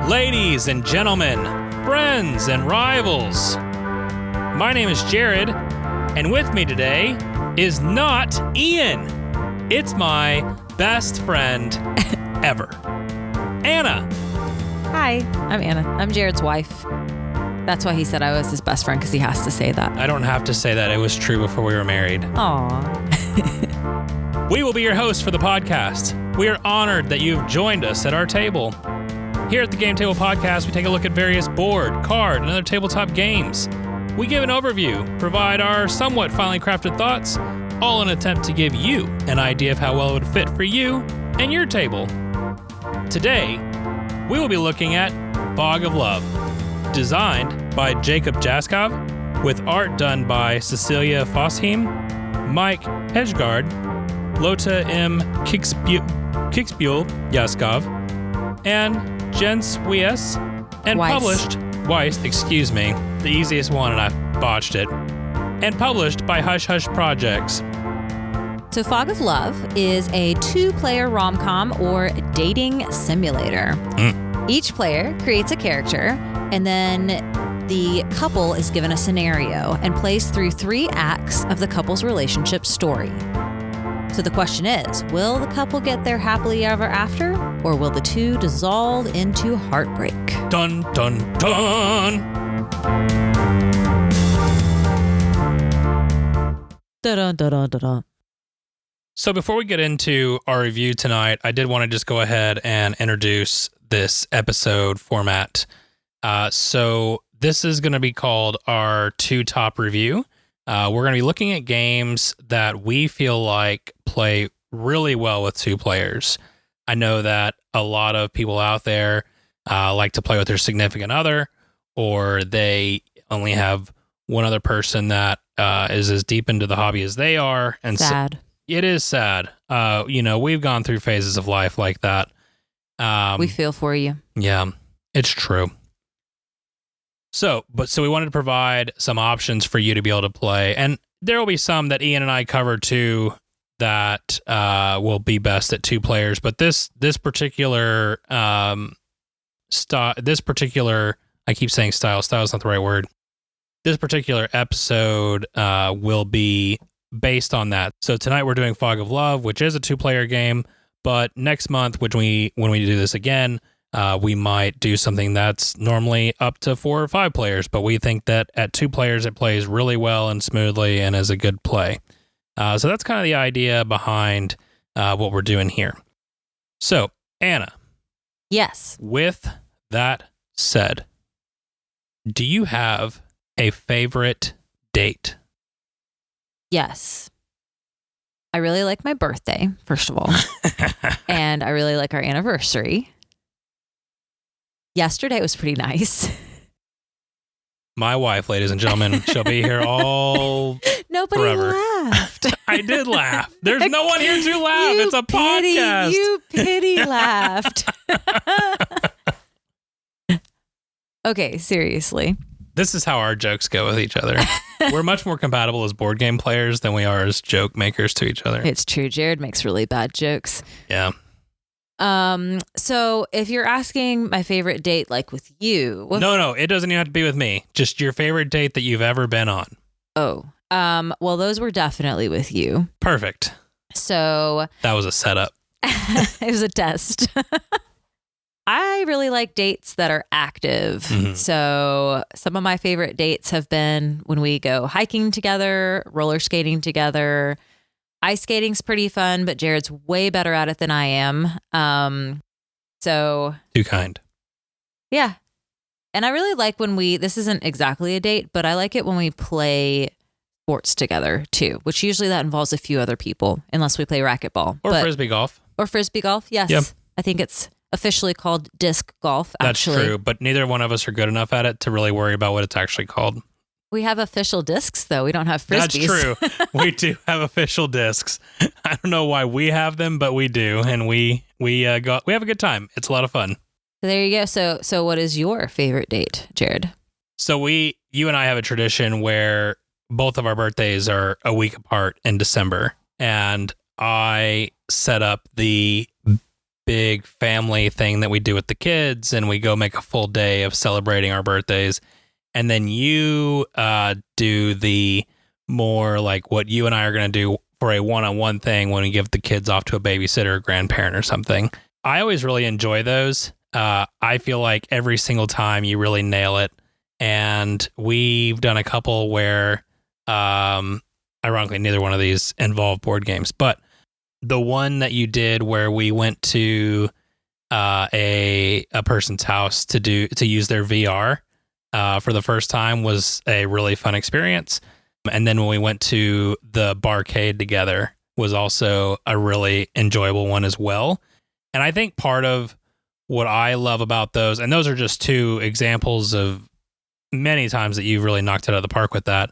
Ladies and gentlemen, friends and rivals, my name is Jared, and with me today is not Ian. It's my best friend ever, Anna. Hi, I'm Anna. I'm Jared's wife. That's why he said I was his best friend, because he has to say that. I don't have to say that. It was true before we were married. Aww. We will be your hosts for the podcast. We are honored that you've joined us at our table. Here at the Game Table Podcast, we take a look at various board, card, and other tabletop games. We give an overview, provide our somewhat finely crafted thoughts, all in an attempt to give you an idea of how well it would fit for you and your table. Today, we will be looking at Fog of Love, designed by Jacob Jaskov, with art done by Cecilia Fossheim, Mike Hedgegard, Lota M. Kiksbuel Jaskov, and Jens Weiss, and published, excuse me, the easiest one, and I botched it, and published by Hush Hush Projects. So Fog of Love is a 2-player rom-com or dating simulator. Each player creates a character, and then the couple is given a scenario and plays through 3 acts of the couple's relationship story. So the question is, will the couple get there happily ever after, or will the two dissolve into heartbreak? Dun, dun, dun! Da-dun-da-dun-da-dun. So before we get into our review tonight, I did want to just go ahead and introduce this episode format. So this is going to be called our 2 top review. We're going to be looking at games that we feel like play really well with 2 players. I know that a lot of people out there like to play with their significant other, or they only have one other person that is as deep into the hobby as they are. And sad. So it is sad. We've gone through phases of life like that. We feel for you. Yeah, it's true. So we wanted to provide some options for you to be able to play. And there will be some that Ian and I cover too that will be best at 2 players. But this particular I keep saying style. Style is not the right word. This particular episode will be based on that. So tonight we're doing Fog of Love, which is a 2-player game. But next month, when we do this again, we might do something that's normally up to 4 or 5 players, but we think that at 2 players, it plays really well and smoothly and is a good play. So that's kind of the idea behind what we're doing here. So, Anna. Yes. With that said, do you have a favorite date? Yes. I really like my birthday, first of all. And I really like our anniversary. Yesterday was pretty nice. My wife, ladies and gentlemen, she'll be here all Nobody forever. laughed. I did laugh. There's no one here to laugh. It's a podcast. You pity laughed. Okay, seriously. This is how our jokes go with each other. We're much more compatible as board game players than we are as joke makers to each other. It's true. Jared makes really bad jokes. Yeah. So if you're asking my favorite date, like with you. No, it doesn't even have to be with me. Just your favorite date that you've ever been on. Oh, well, those were definitely with you. Perfect. So. That was a setup. It was a test. I really like dates that are active. Mm-hmm. So some of my favorite dates have been when we go hiking together, roller skating together. Ice skating's pretty fun, but Jared's way better at it than I am. So too kind. Yeah. And I really like when this isn't exactly a date, but I like it when we play sports together too, which usually that involves a few other people, unless we play racquetball. Frisbee golf. Or frisbee golf, yes. Yep. I think it's officially called disc golf, actually. That's true, but neither one of us are good enough at it to really worry about what it's actually called. We have official discs, though. We don't have frisbees. That's true. We do have official discs. I don't know why we have them, but we do, and we have a good time. It's a lot of fun. So there you go. So what is your favorite date, Jared? So you and I have a tradition where both of our birthdays are a week apart in December, and I set up the big family thing that we do with the kids, and we go make a full day of celebrating our birthdays. And then you do the more like what you and I are going to do for a one-on-one thing when we give the kids off to a babysitter or grandparent or something. I always really enjoy those. I feel like every single time you really nail it. And we've done a couple where, ironically, neither one of these involve board games. But the one that you did where we went to a person's house to use their VR for the first time was a really fun experience. And then when we went to the barcade together was also a really enjoyable one as well. And I think part of what I love about those, and those are just two examples of many times that you've really knocked it out of the park with that.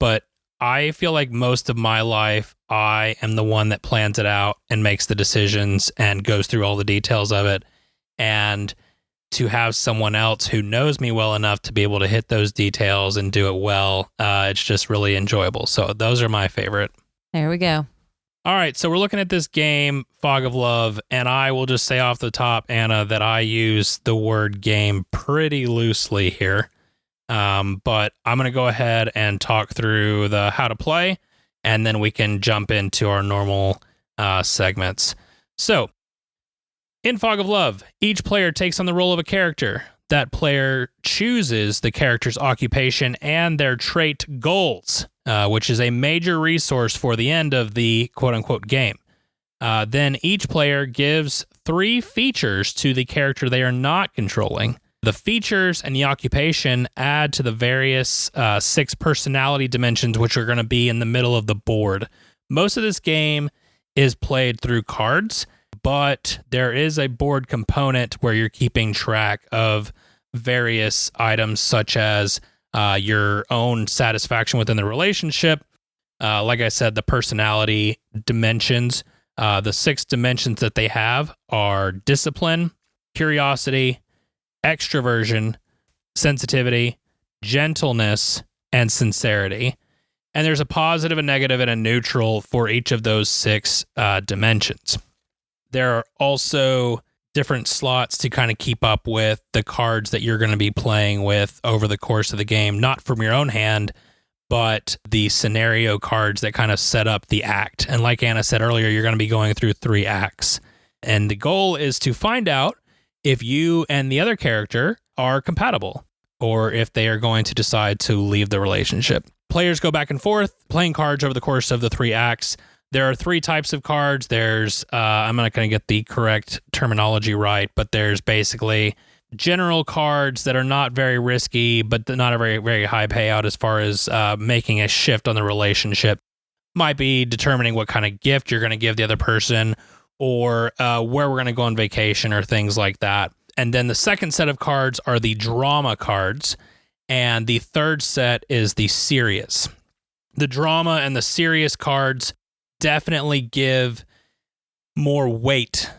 But I feel like most of my life, I am the one that plans it out and makes the decisions and goes through all the details of it. And to have someone else who knows me well enough to be able to hit those details and do it well, it's just really enjoyable. So those are my favorite. There we go. All right, so we're looking at this game, Fog of Love, and I will just say off the top, Anna, that I use the word game pretty loosely here. But I'm going to go ahead and talk through the how to play, and then we can jump into our normal segments. So, in Fog of Love, each player takes on the role of a character. That player chooses the character's occupation and their trait goals, which is a major resource for the end of the quote-unquote game. Then each player gives 3 features to the character they are not controlling. The features and the occupation add to the various 6 personality dimensions, which are going to be in the middle of the board. Most of this game is played through cards, but there is a board component where you're keeping track of various items such as your own satisfaction within the relationship. Like I said, the personality dimensions, the 6 dimensions that they have are discipline, curiosity, extroversion, sensitivity, gentleness, and sincerity. And there's a positive, a negative, and a neutral for each of those 6 dimensions. There are also different slots to kind of keep up with the cards that you're going to be playing with over the course of the game, not from your own hand, but the scenario cards that kind of set up the act. And like Anna said earlier, you're going to be going through 3 acts. And the goal is to find out if you and the other character are compatible, or if they are going to decide to leave the relationship. Players go back and forth, playing cards over the course of the 3 acts. There are 3 types of cards. There's, I'm not going to get the correct terminology right, but there's basically general cards that are not very risky, but not a very, very high payout as far as making a shift on the relationship. Might be determining what kind of gift you're going to give the other person, or where we're going to go on vacation or things like that. And then the second set of cards are the drama cards, and the third set is the serious. The drama and the serious cards definitely give more weight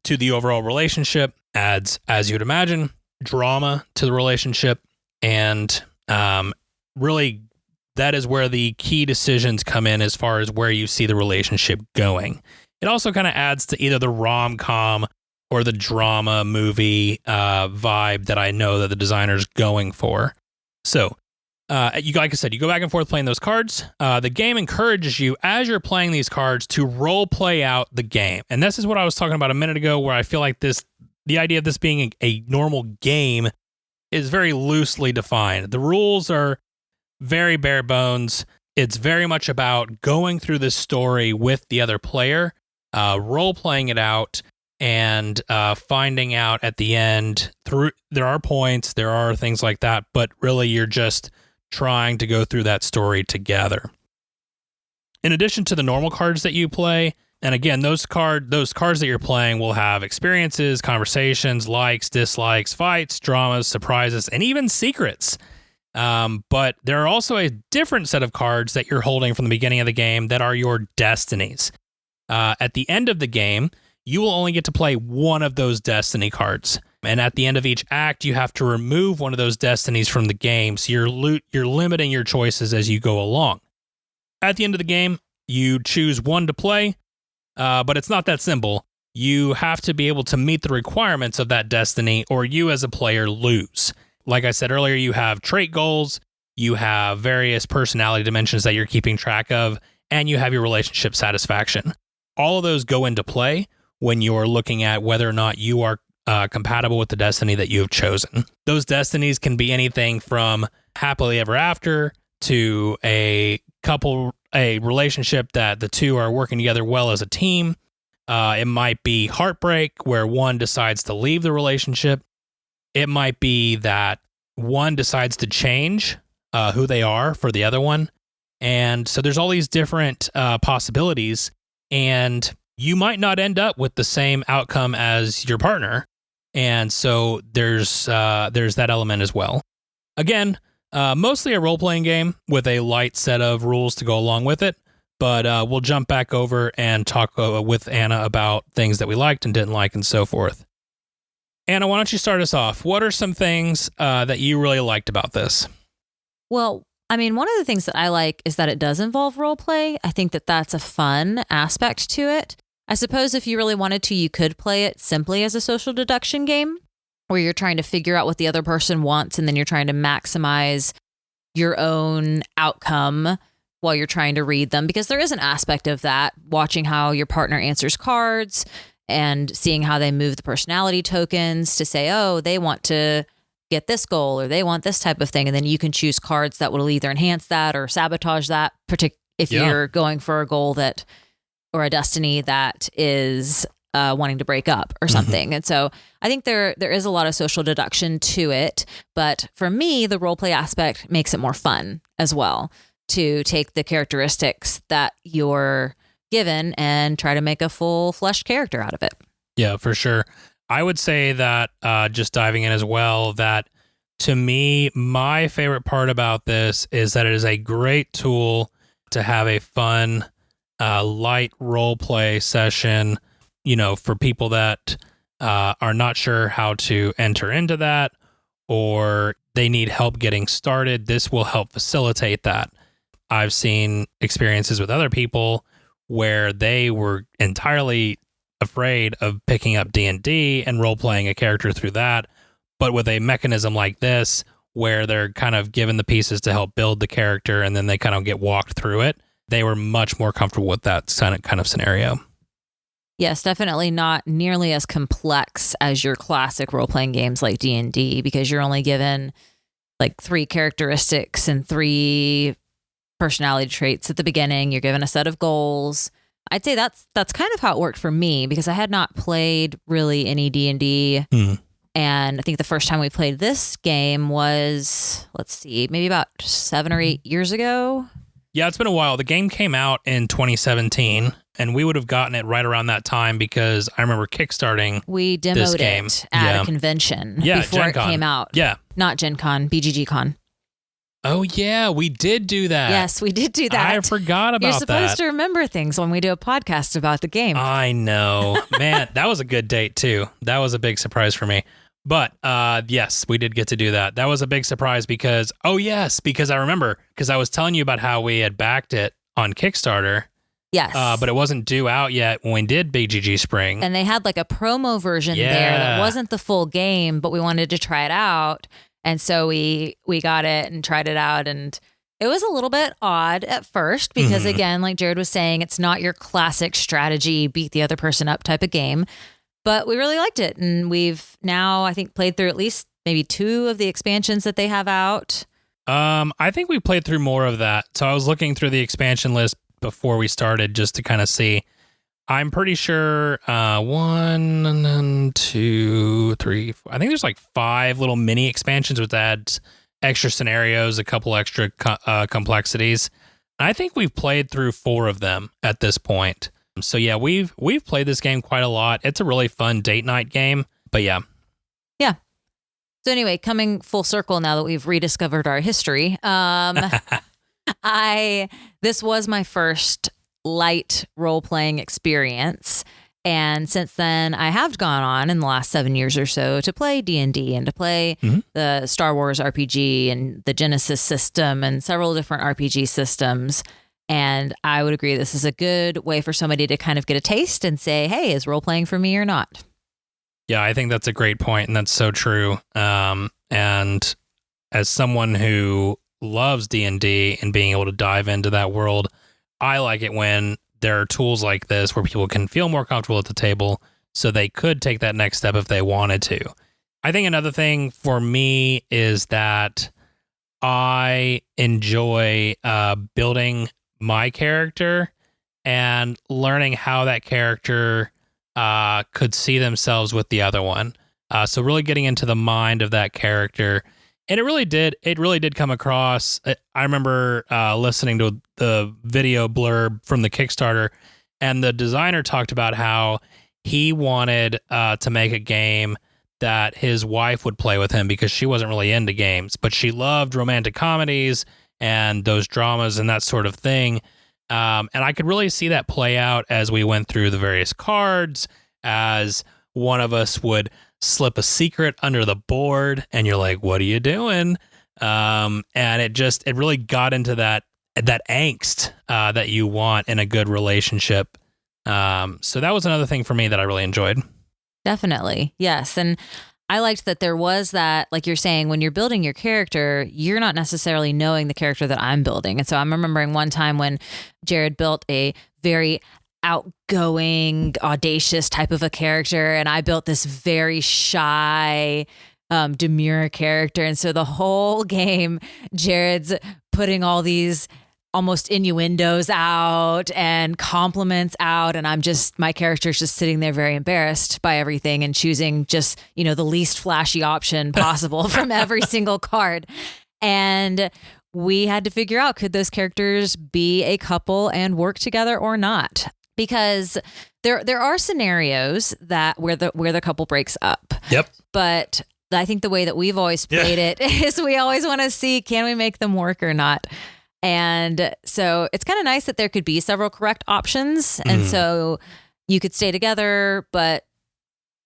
to the overall relationship, adds, as you'd imagine, drama to the relationship, and really that is where the key decisions come in as far as where you see the relationship going. It also kind of adds to either the rom-com or the drama movie vibe that I know that the designer's going for. So, like I said, you go back and forth playing those cards. The game encourages you, as you're playing these cards, to role play out the game. And this is what I was talking about a minute ago, where I feel like the idea of this being a normal game is very loosely defined. The rules are very bare bones. It's very much about going through this story with the other player, role playing it out, and finding out at the end there are points, there are things like that, but really you're just trying to go through that story together. In addition to the normal cards that you play, and again, those cards that you're playing will have experiences, conversations, likes, dislikes, fights, dramas, surprises, and even secrets. But there are also a different set of cards that you're holding from the beginning of the game that are your destinies. At the end of the game, you will only get to play one of those destiny cards. And at the end of each act, you have to remove one of those destinies from the game, so you're limiting your choices as you go along. At the end of the game, you choose one to play, but it's not that simple. you have to be able to meet the requirements of that destiny, or you as a player lose. Like I said earlier, you have trait goals, you have various personality dimensions that you're keeping track of, and you have your relationship satisfaction. All of those go into play when you're looking at whether or not you are compatible with the destiny that you have chosen. Those destinies can be anything from happily ever after to a relationship that the two are working together well as a team. It might be heartbreak, where one decides to leave the relationship. It might be that one decides to change who they are for the other one. And so there's all these different possibilities, and you might not end up with the same outcome as your partner. And so there's that element as well. Again, mostly a role-playing game with a light set of rules to go along with it. But we'll jump back over and talk with Anna about things that we liked and didn't like and so forth. Anna, why don't you start us off? What are some things that you really liked about this? Well, I mean, one of the things that I like is that it does involve role play. I think that that's a fun aspect to it. I suppose if you really wanted to, you could play it simply as a social deduction game where you're trying to figure out what the other person wants and then you're trying to maximize your own outcome while you're trying to read them, because there is an aspect of that, watching how your partner answers cards and seeing how they move the personality tokens to say, oh, they want to get this goal or they want this type of thing. And then you can choose cards that will either enhance that or sabotage that, if you're going for a goal that, or a destiny that is wanting to break up or something. And so I think there is a lot of social deduction to it. But for me, the role play aspect makes it more fun as well, to take the characteristics that you're given and try to make a full fleshed character out of it. Yeah, for sure. I would say that just diving in as well, that to me, my favorite part about this is that it is a great tool to have a fun, light role play session, for people that are not sure how to enter into that, or they need help getting started. This will help facilitate that. I've seen experiences with other people where they were entirely afraid of picking up D&D and role-playing a character through that, but with a mechanism like this, where they're kind of given the pieces to help build the character and then they kind of get walked through it, they were much more comfortable with that kind of scenario. Yes, definitely not nearly as complex as your classic role-playing games like D&D, because you're only given like 3 characteristics and 3 personality traits at the beginning. You're given a set of goals. I'd say that's kind of how it worked for me, because I had not played really any D&D. And I think the first time we played this game was, let's see, maybe about 7 or 8 years ago. Yeah, it's been a while. The game came out in 2017, and we would have gotten it right around that time because I remember kickstarting We this demoed game. it at a convention before Gen it Con. came out. Yeah. Not Gen Con, BGG Con. Oh, yeah, we did do that. Yes, we did do that. I forgot about that. You're supposed to remember things when we do a podcast about the game. I know. Man, that was a good date, too. That was a big surprise for me. But yes, we did get to do that. That was a big surprise because I remember, because I was telling you about how we had backed it on Kickstarter. Yes. But it wasn't due out yet when we did BGG Spring. And they had like a promo version there that wasn't the full game, but we wanted to try it out. And so we got it and tried it out. And it was a little bit odd at first because, again, like Jared was saying, it's not your classic strategy, beat the other person up type of game. But we really liked it. And we've now, I think, played through at least maybe 2 of the expansions that they have out. I think we played through more of that. So I was looking through the expansion list before we started just to kind of see. I'm pretty sure 1, 2, 3, 4. I think there's like 5 little mini expansions with adds extra scenarios, a couple extra complexities. I think we've played through 4 of them at this point. So yeah, we've played this game quite a lot. It's a really fun date night game, but yeah. Yeah. So anyway, coming full circle now that we've rediscovered our history, this was my first light role-playing experience. And since then, I have gone on in the last 7 years or so to play D&D and to play the Star Wars RPG and the Genesis system and several different RPG systems. And I would agree this is a good way for somebody to kind of get a taste and say, hey, is role playing for me or not? Yeah, I think that's a great point, and that's so true. And as someone who loves D&D and being able to dive into that world, I like it when there are tools like this where people can feel more comfortable at the table so they could take that next step if they wanted to. I think another thing for me is that I enjoy building my character and learning how that character could see themselves with the other one. So really getting into the mind of that character. And it really did come across. I remember listening to the video blurb from the Kickstarter, and the designer talked about how he wanted to make a game that his wife would play with him because she wasn't really into games, but she loved romantic comedies and those dramas and that sort of thing. And I could really see that play out as we went through the various cards, as one of us would slip a secret under the board and you're like, what are you doing? And it really got into that angst that you want in a good relationship. So that was another thing for me that I really enjoyed. Definitely. Yes. And I liked that there was that, like you're saying, when you're building your character, you're not necessarily knowing the character that I'm building. And so I'm remembering one time when Jared built a very outgoing, audacious type of a character, and I built this very shy, demure character. And so the whole game, Jared's putting all these almost innuendos out and compliments out, and my character's just sitting there very embarrassed by everything and choosing just, the least flashy option possible from every single card. And we had to figure out, could those characters be a couple and work together or not? Because there are scenarios where the couple breaks up. Yep. But I think the way that we've always played it is we always want to see, can we make them work or not? And so it's kind of nice that there could be several correct options. And so you could stay together, but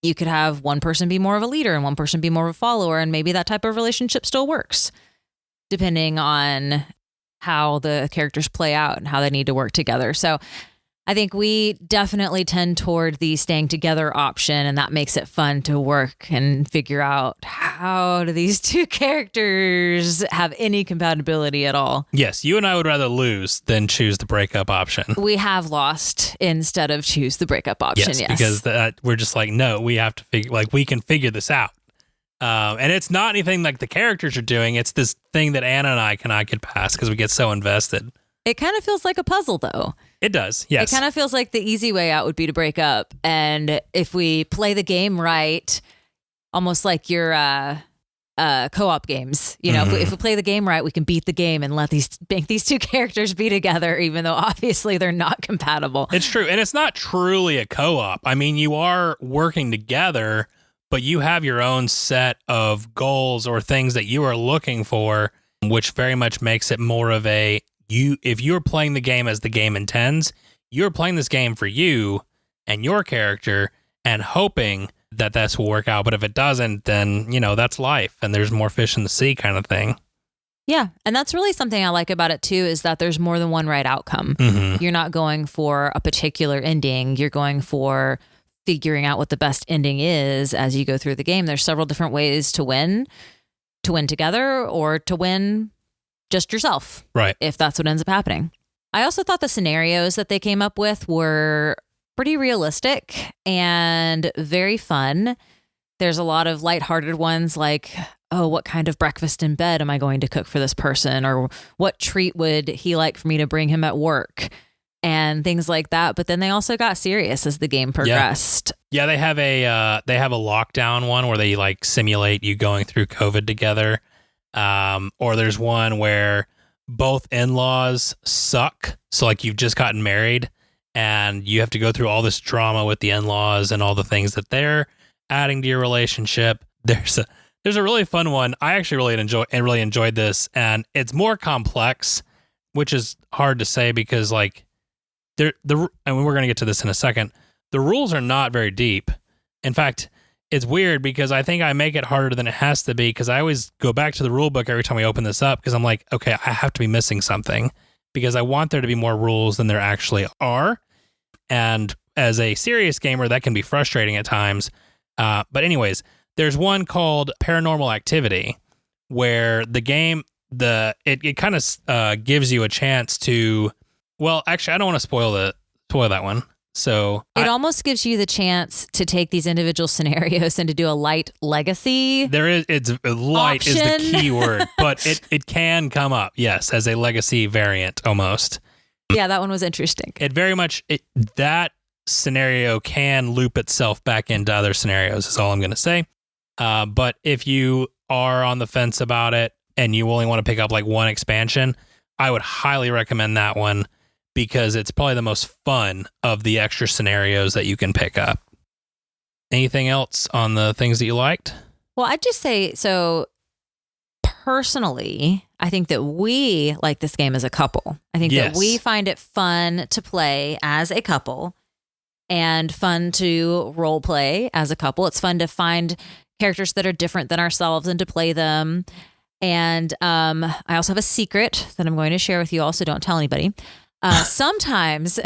you could have one person be more of a leader and one person be more of a follower. And maybe that type of relationship still works, depending on how the characters play out and how they need to work together. So I think we definitely tend toward the staying together option, and that makes it fun to work and figure out, how do these two characters have any compatibility at all? Yes, you and I would rather lose than choose the breakup option. We have lost instead of choose the breakup option, yes. Because we're just like, no, we have to figure, we can figure this out. And it's not anything like the characters are doing. It's this thing that Anna and I cannot get past because we get so invested. It kind of feels like a puzzle, though. It does, yes. It kind of feels like the easy way out would be to break up. And if we play the game right, almost like your co-op games, if we play the game right, we can beat the game and make these two characters be together, even though obviously they're not compatible. It's true. And it's not truly a co-op. I mean, you are working together, but you have your own set of goals or things that you are looking for, which very much makes it more of if you're playing the game as the game intends, you're playing this game for you and your character and hoping that this will work out. But if it doesn't, then, that's life and there's more fish in the sea kind of thing. Yeah. And that's really something I like about it too, is that there's more than one right outcome. Mm-hmm. You're not going for a particular ending. You're going for figuring out what the best ending is as you go through the game. There's several different ways to win together or to win just yourself. Right. If that's what ends up happening. I also thought the scenarios that they came up with were pretty realistic and very fun. There's a lot of lighthearted ones like, oh, what kind of breakfast in bed am I going to cook for this person? Or what treat would he like for me to bring him at work? And things like that. But then they also got serious as the game progressed. Yeah, they have a lockdown one where they simulate you going through COVID together. Or there's one where both in-laws suck. So you've just gotten married and you have to go through all this drama with the in-laws and all the things that they're adding to your relationship. There's a really fun one. I actually really enjoyed this, and it's more complex, which is hard to say because we're going to get to this in a second. The rules are not very deep. In fact, it's weird because I think I make it harder than it has to be because I always go back to the rule book every time we open this up because I'm like, okay, I have to be missing something. because I want there to be more rules than there actually are. And as a serious gamer, that can be frustrating at times. But anyways, there's one called Paranormal Activity, where the game, it kind of gives you a chance to, well, actually, I don't want to spoil that one. So it almost gives you the chance to take these individual scenarios and to do a light legacy. Light option. is the key word, but it can come up, yes, as a legacy variant almost. Yeah, that one was interesting. It very much, that scenario can loop itself back into other scenarios, is all I'm going to say. But if you are on the fence about it and you only want to pick up like one expansion, I would highly recommend that one, because it's probably the most fun of the extra scenarios that you can pick up. Anything else on the things that you liked? Well, I'd just say, so personally, I think that we like this game as a couple. I think that we find it fun to play as a couple and fun to role play as a couple. It's fun to find characters that are different than ourselves and to play them. And I also have a secret that I'm going to share with you all, so don't tell anybody. Sometimes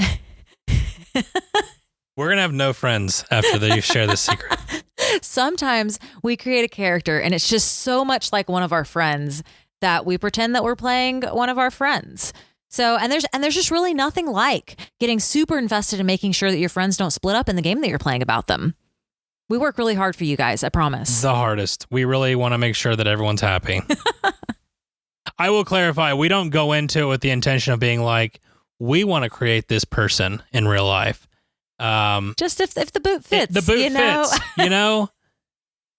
we're going to have no friends after you share this secret. Sometimes we create a character and it's just so much like one of our friends that we pretend that we're playing one of our friends. So, and there's just really nothing like getting super invested in making sure that your friends don't split up in the game that you're playing about them. We work really hard for you guys, I promise. The hardest. We really want to make sure that everyone's happy. I will clarify, we don't go into it with the intention of being like, we want to create this person in real life. Just if the boot fits. The boot fits, you know?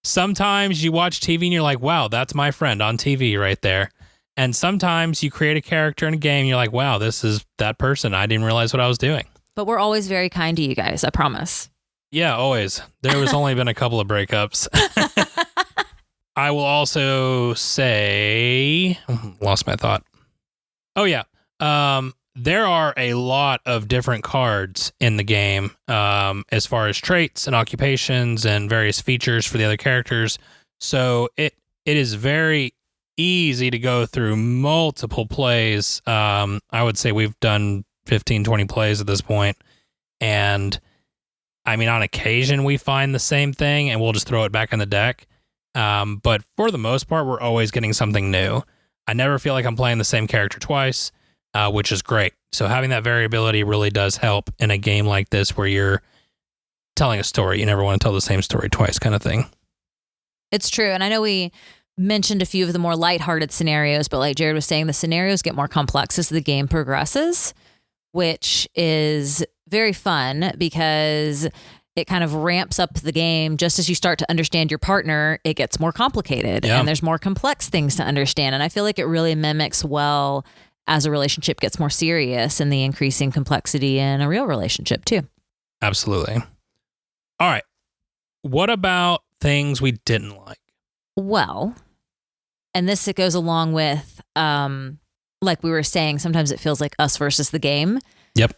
Sometimes you watch TV and you're like, wow, that's my friend on TV right there. And sometimes you create a character in a game and you're like, wow, this is that person. I didn't realize what I was doing. But we're always very kind to you guys, I promise. Yeah, always. There was only been a couple of breakups. I will also say, lost my thought. Oh, yeah. There are a lot of different cards in the game as far as traits and occupations and various features for the other characters. So it is very easy to go through multiple plays. I would say we've done 15, 20 plays at this point. And I mean, on occasion we find the same thing and we'll just throw it back in the deck. But for the most part, we're always getting something new. I never feel like I'm playing the same character twice, which is great. So having that variability really does help in a game like this where you're telling a story. You never want to tell the same story twice, kind of thing. It's true. And I know we mentioned a few of the more lighthearted scenarios, but like Jared was saying, the scenarios get more complex as the game progresses, which is very fun because it kind of ramps up the game. Just as you start to understand your partner, it gets more complicated and there's more complex things to understand. And I feel like it really mimics well as a relationship gets more serious and the increasing complexity in a real relationship too. Absolutely. All right. What about things we didn't like? Well, and it goes along with, like we were saying, sometimes it feels like us versus the game. Yep.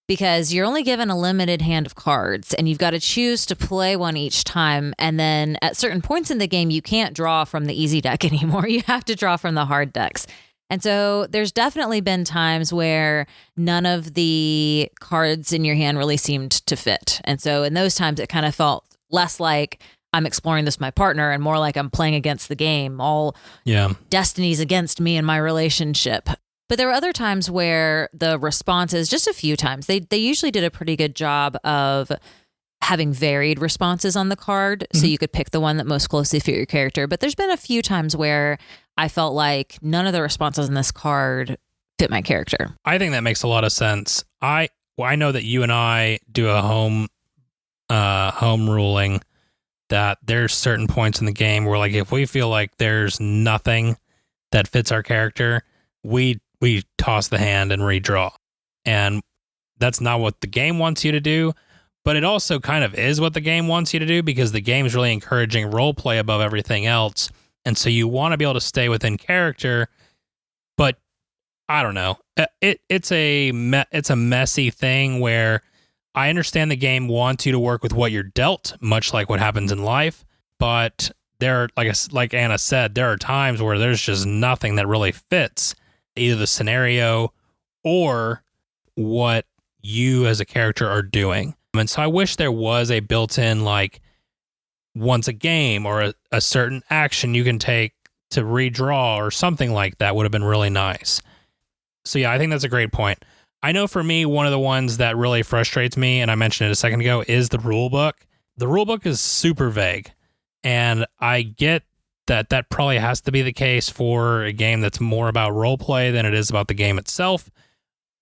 Because you're only given a limited hand of cards and you've got to choose to play one each time. And then at certain points in the game, you can't draw from the easy deck anymore. You have to draw from the hard decks. And so there's definitely been times where none of the cards in your hand really seemed to fit. And so in those times, it kind of felt less like I'm exploring this with my partner and more like I'm playing against the game. All destinies against me and my relationship. But there were other times where the responses, just a few times, they usually did a pretty good job of having varied responses on the card. So you could pick the one that most closely fit your character. But there's been a few times where I felt like none of the responses on this card fit my character. I think that makes a lot of sense. I know that you and I do a home ruling that there's certain points in the game where, like, if we feel like there's nothing that fits our character, we toss the hand and redraw. And that's not what the game wants you to do, but it also kind of is what the game wants you to do because the game is really encouraging role play above everything else. And so you want to be able to stay within character, but I don't know. It's a messy thing where I understand the game wants you to work with what you're dealt, much like what happens in life, but there are, like Anna said, there are times where there's just nothing that really fits either the scenario or what you as a character are doing. And so I wish there was a built-in, like, once a game or a certain action you can take to redraw or something like that would have been really nice. So yeah, I think that's a great point. I know for me, one of the ones that really frustrates me, and I mentioned it a second ago, is the rule book. The rule book is super vague, and I get that probably has to be the case for a game that's more about role play than it is about the game itself.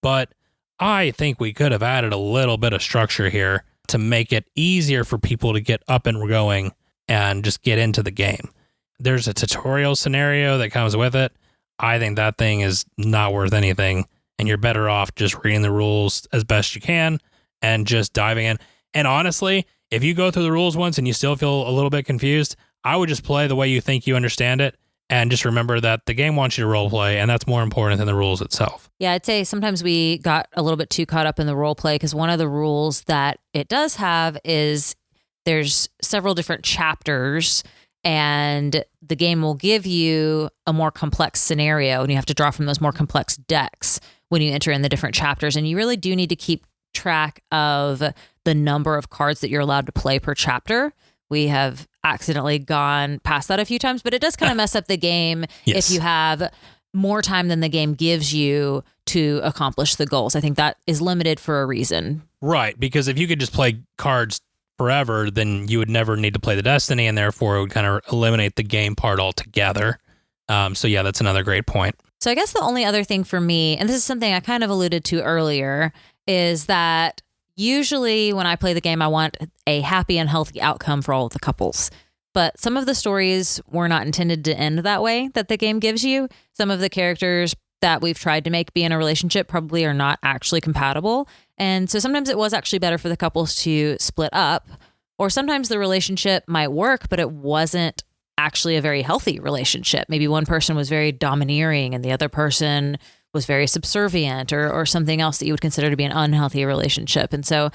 But I think we could have added a little bit of structure here to make it easier for people to get up and going and just get into the game. There's a tutorial scenario that comes with it. I think that thing is not worth anything, and you're better off just reading the rules as best you can and just diving in. And honestly, if you go through the rules once and you still feel a little bit confused, I would just play the way you think you understand it, and just remember that the game wants you to role play, and that's more important than the rules itself. Yeah, I'd say sometimes we got a little bit too caught up in the role play, because one of the rules that it does have is there's several different chapters, and the game will give you a more complex scenario, and you have to draw from those more complex decks when you enter in the different chapters. And you really do need to keep track of the number of cards that you're allowed to play per chapter. We have accidentally gone past that a few times, but it does kind of mess up the game if you have more time than the game gives you to accomplish the goals. I think that is limited for a reason. Right, because if you could just play cards forever, then you would never need to play the Destiny, and therefore it would kind of eliminate the game part altogether. So yeah, that's another great point. So I guess the only other thing for me, and this is something I kind of alluded to earlier, is that usually when I play the game, I want a happy and healthy outcome for all of the couples. But some of the stories were not intended to end that way that the game gives you. Some of the characters that we've tried to make be in a relationship probably are not actually compatible. And so sometimes it was actually better for the couples to split up, or sometimes the relationship might work, but it wasn't actually a very healthy relationship. Maybe one person was very domineering and the other person was very subservient, or something else that you would consider to be an unhealthy relationship. And so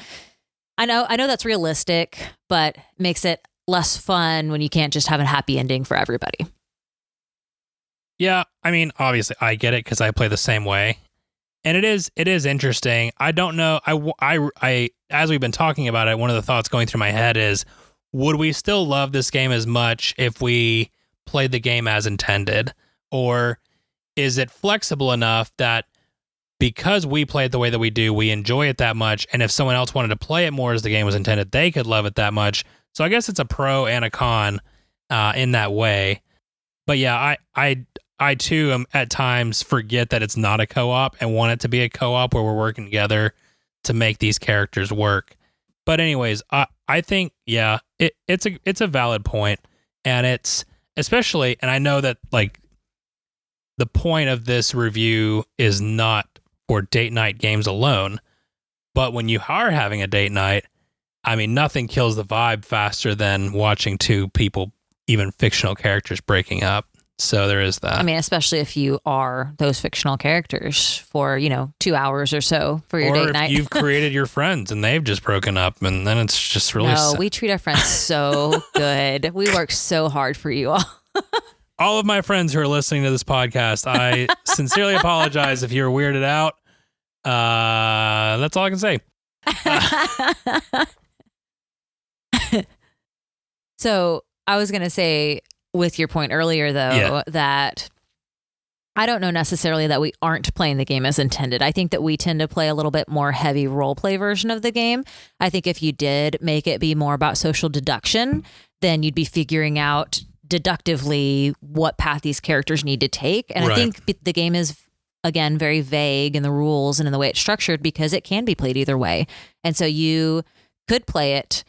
I know that's realistic, but makes it less fun when you can't just have a happy ending for everybody. Yeah, I mean, obviously I get it because I play the same way. And it is interesting. I don't know. I as we've been talking about it, one of the thoughts going through my head is, would we still love this game as much if we played the game as intended? Or is it flexible enough that because we play it the way that we do, we enjoy it that much, and if someone else wanted to play it more as the game was intended, they could love it that much? So I guess it's a pro and a con in that way. But yeah, I too am at times forget that it's not a co-op and want it to be a co-op where we're working together to make these characters work. But anyways, I think, yeah, it's a valid point, and it's especially, and I know that like the point of this review is not for date night games alone, but when you are having a date night, I mean, nothing kills the vibe faster than watching two people, even fictional characters, breaking up. So there is that. I mean, especially if you are those fictional characters for, 2 hours or so for your date night. Or if you've created your friends and they've just broken up, and then it's just really No, we treat our friends so good. We work so hard for you all. All of my friends who are listening to this podcast, I sincerely apologize if you're weirded out. That's all I can say. So I was going to say, with your point earlier, though, that I don't know necessarily that we aren't playing the game as intended. I think that we tend to play a little bit more heavy role play version of the game. I think if you did make it be more about social deduction, then you'd be figuring out deductively what path these characters need to take. And I think the game is, again, very vague in the rules and in the way it's structured, because it can be played either way. And so you could play it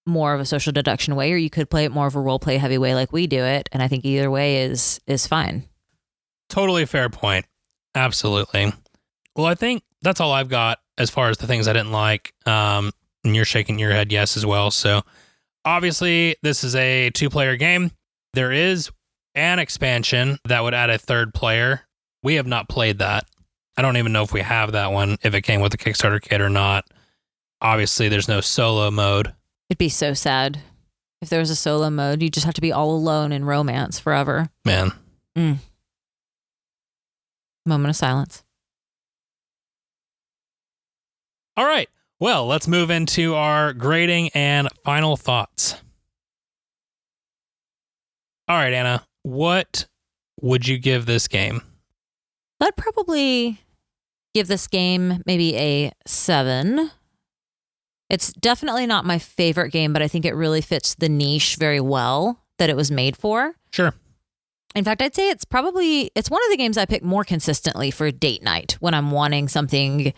more of a social deduction way, or you could play it more of a role play heavy way like we do it. And I think either way is fine. Totally fair point. Absolutely. Well, I think that's all I've got as far as the things I didn't like. And you're shaking your head yes as well. So obviously this is a 2-player game. There is an expansion that would add a 3rd player. We have not played that. I don't even know if we have that one, if it came with the Kickstarter kit or not. Obviously there's no solo mode. It'd be so sad if there was a solo mode. You just have to be all alone in romance forever. Man. Moment of silence. All right. Well, let's move into our grading and final thoughts. All right, Anna, what would you give this game? I'd probably give this game maybe a 7. It's definitely not my favorite game, but I think it really fits the niche very well that it was made for. Sure. In fact, I'd say it's one of the games I pick more consistently for date night when I'm wanting something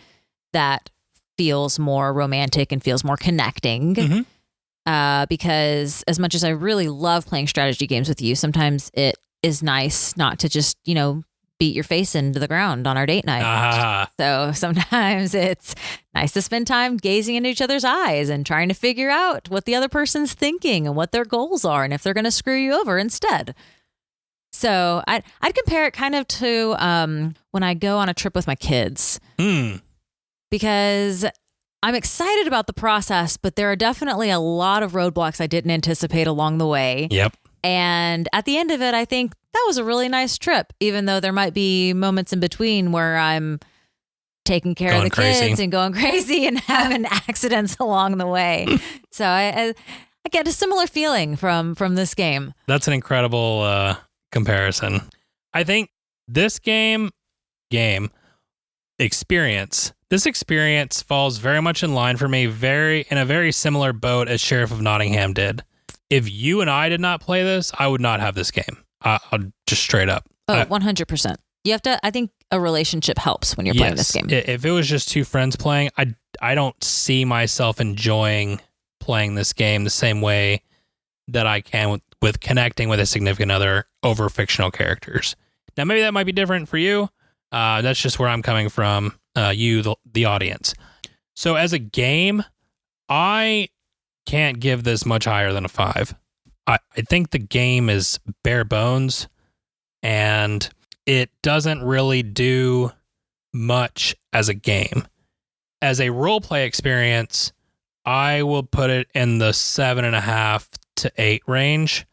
that feels more romantic and feels more connecting. Mm-hmm. Because as much as I really love playing strategy games with you, sometimes it is nice not to just, beat your face into the ground on our date night. So sometimes it's nice to spend time gazing into each other's eyes and trying to figure out what the other person's thinking and what their goals are and if they're going to screw you over instead. So I'd compare it kind of to when I go on a trip with my kids. Because I'm excited about the process, but there are definitely a lot of roadblocks I didn't anticipate along the way. Yep. And at the end of it, I think that was a really nice trip, even though there might be moments in between where I'm taking care of the kids and going crazy and having accidents along the way. So I get a similar feeling from this game. That's an incredible comparison. I think this game experience. This experience falls very much in line for me, in a very similar boat as Sheriff of Nottingham did. If you and I did not play this, I would not have this game. I'll just straight up. Oh, 100%. You have to, I think a relationship helps when you're playing this game. If it was just two friends playing, I don't see myself enjoying playing this game the same way that I can with connecting with a significant other over fictional characters. Now, maybe that might be different for you. That's just where I'm coming from, the audience. So as a game, I can't give this much higher than a 5. I think the game is bare bones and it doesn't really do much as a game. As a roleplay experience, I will put it in the 7.5 to 8 range.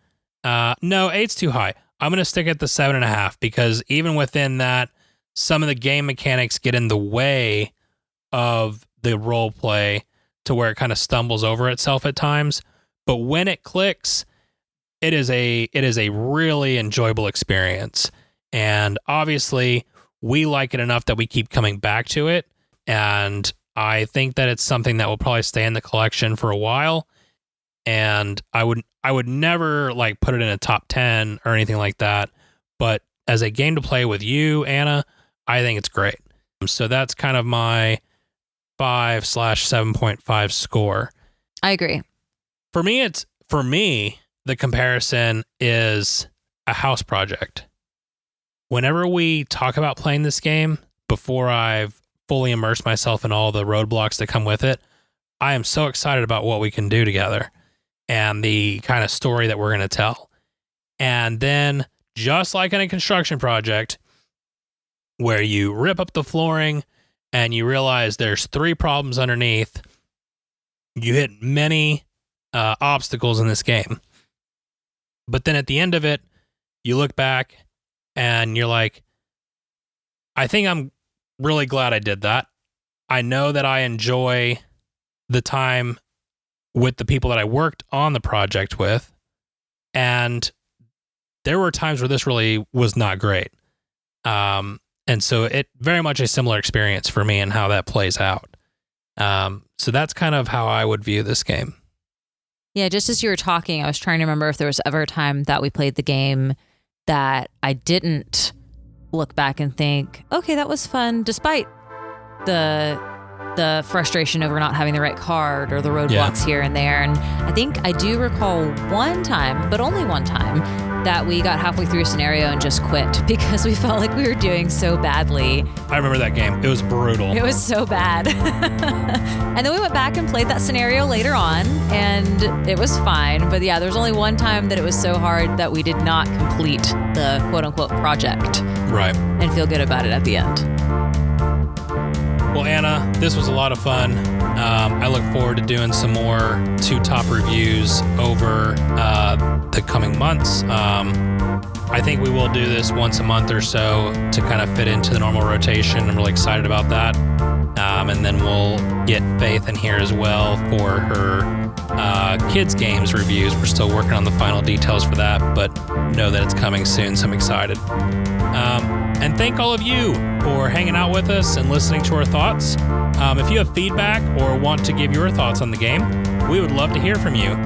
No, 8's too high. I'm going to stick at the 7.5 because even within that, some of the game mechanics get in the way of the roleplay to where it kind of stumbles over itself at times. But when it clicks, it is a really enjoyable experience. And obviously, we like it enough that we keep coming back to it. And I think that it's something that will probably stay in the collection for a while. And I would never like put it in a top 10 or anything like that. But as a game to play with you, Anna, I think it's great. So that's kind of my 5/7.5 score. I agree. For me, the comparison is a house project. Whenever we talk about playing this game, before I've fully immersed myself in all the roadblocks that come with it, I am so excited about what we can do together and the kind of story that we're going to tell. And then, just like in a construction project, where you rip up the flooring and you realize there's 3 problems underneath, you hit many obstacles in this game. But then at the end of it, you look back and you're like, I think I'm really glad I did that. I know that I enjoy the time with the people that I worked on the project with. And there were times where this really was not great. And so it very much a similar experience for me and how that plays out. So that's kind of how I would view this game. Yeah, just as you were talking, I was trying to remember if there was ever a time that we played the game that I didn't look back and think, okay, that was fun, despite the frustration over not having the right card or the roadblocks here and there. And I think I do recall one time, but only one time, that we got halfway through a scenario and just quit because we felt like we were doing so badly. I remember that game. It was brutal. It was so bad. And then we went back and played that scenario later on, and it was fine. But yeah, there was only one time that it was so hard that we did not complete the quote-unquote project. Right. And feel good about it at the end. Well, Anna, this was a lot of fun. I look forward to doing some more 2 top reviews over the coming months. I think we will do this once a month or so to kind of fit into the normal rotation. I'm really excited about that. And then we'll get Faith in here as well for her kids games reviews. We're still working on the final details for that, but know that it's coming soon, so I'm excited. And thank all of you for hanging out with us and listening to our thoughts. If you have feedback or want to give your thoughts on the game, we would love to hear from you.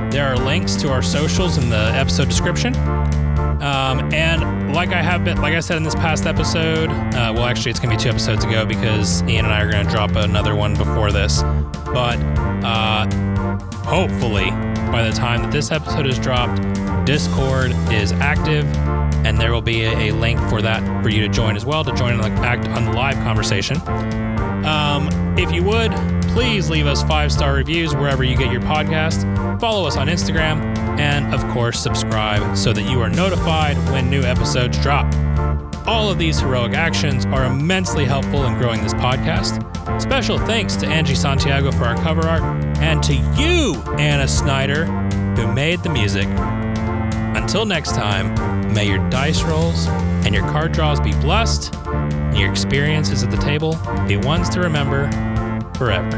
There are links to our socials in the episode description. And like I said in this past episode, well, actually it's gonna be 2 episodes ago because Ian and I are gonna drop another one before this. But hopefully by the time that this episode is dropped, Discord is active, and there will be a link for that for you to join as well, to join on the live conversation. If you would, please leave us 5-star reviews wherever you get your podcast. Follow us on Instagram, and of course, subscribe so that you are notified when new episodes drop. All of these heroic actions are immensely helpful in growing this podcast. Special thanks to Angie Santiago for our cover art, and to you, Anna Snyder, who made the music. Until next time, may your dice rolls and your card draws be blessed, and your experiences at the table be ones to remember forever.